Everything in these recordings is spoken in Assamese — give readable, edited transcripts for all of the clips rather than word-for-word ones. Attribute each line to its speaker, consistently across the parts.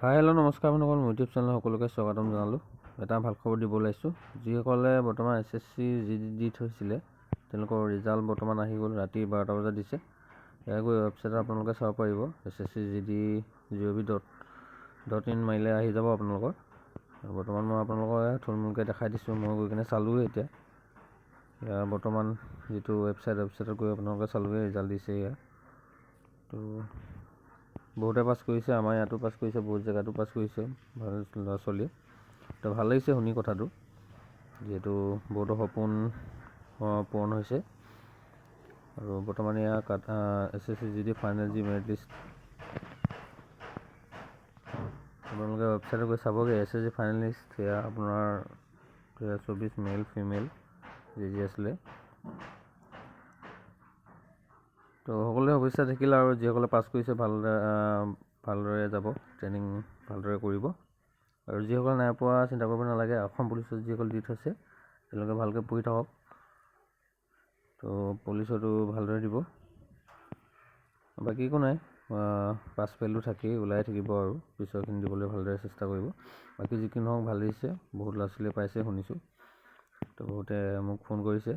Speaker 1: হাই হেল্ল' নমস্কাৰ বন্ধুসকল, মোৰ ইউটিউব চেনেল সকলোকে স্বাগতম জনালোঁ। এটা ভাল খবৰ দিব ওলাইছোঁ। যিসকলে বৰ্তমান SSC GD দি থৈছিলে তেওঁলোকৰ ৰিজাল্ট বৰ্তমান আহি গ'ল। ৰাতি 12টা বজাত দিছে। এয়া গৈ ৱেবছাইটত আপোনালোকে চাব পাৰিব। SSC GD gov.in মাৰিলে আহি যাব আপোনালোকৰ। বৰ্তমান মই আপোনালোকক থুলমূলকৈ দেখাই দিছোঁ। মই গৈ কিনে চালোঁগৈ এতিয়া। এয়া বৰ্তমান যিটো ৱেবছাইটত গৈ আপোনালোকে চালোঁগৈ ৰিজাল্ট দিছে এয়া। তো বহুতে পাছ কৰিছে, আমাৰ ইয়াতো পাছ কৰিছে, বহুত জেগাতো পাছ কৰিছে ভাল ল'ৰা ছোৱালী। তো ভাল লাগিছে শুনি কথাটো, যিহেতু বহুতো সপোন পূৰণ হৈছে। আৰু বৰ্তমান এয়া SSC GD final merit list আপোনালোকে ৱেবছাইটত গৈ চাবগৈ। SSC ফাইনেল লিষ্ট এয়া আপোনাৰ 2024 মেল ফিমেল যি আছিলে। তো সকলোৱে শুভেচ্ছা থাকিল। আৰু যিসকলে পাছ কৰিছে ভালদৰে যাব, ট্ৰেইনিং ভালদৰে কৰিব। আৰু যিসকলে নাই পোৱা চিন্তা কৰিব নালাগে। অসম পুলিচত যিসকলে দি থৈছে তেওঁলোকে ভালকৈ পঢ়ি থাকক। তো পুলিচতো ভালদৰে দিব। বাকী একো নাই, পাছ ফেইলটো থাকেই, ওলাই থাকিব আৰু পিছৰখিনি দিবলৈ ভালদৰে চেষ্টা কৰিব। বাকী যি কি নহওক ভাল দিছে, বহুত ল'ৰা ছোৱালীয়ে পাইছে শুনিছোঁ। তো বহুতে মোক ফোন কৰিছে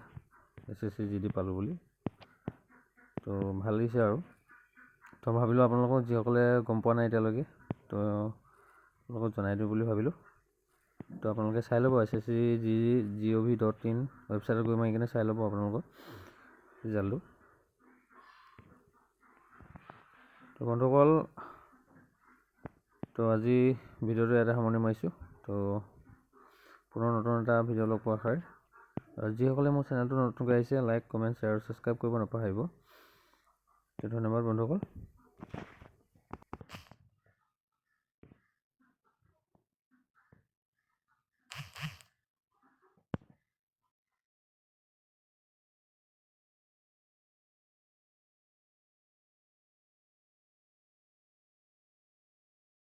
Speaker 1: SSC GD পালোঁ বুলি। তো ভাল লাগিছে আৰু। তো ভাবিলোঁ আপোনালোকক যিসকলে গম পোৱা নাই এতিয়ালৈকে, তো আপোনালোকক জনাই দিওঁ বুলি ভাবিলোঁ। তো আপোনালোকে চাই ল'ব SSC gov.in ৱেবছাইটত গৈ মাৰি কিনে চাই ল'ব আপোনালোকৰ ৰিজাল্টটো। তো বন্ধুসকল, তো আজি ভিডিঅ'টো ইয়াতে সামৰণি মাৰিছোঁ। তো পুনৰ নতুন এটা ভিডিঅ' লগ পোৱা হয়। আৰু যিসকলে মোৰ চেনেলটো নতুনকৈ আহিছে লাইক, কমেণ্ট, শ্বেয়াৰ আৰু ছাবস্ক্ৰাইব কৰিব নাপাহৰিব। তো ধন্যবাদ বন্ধুসকল।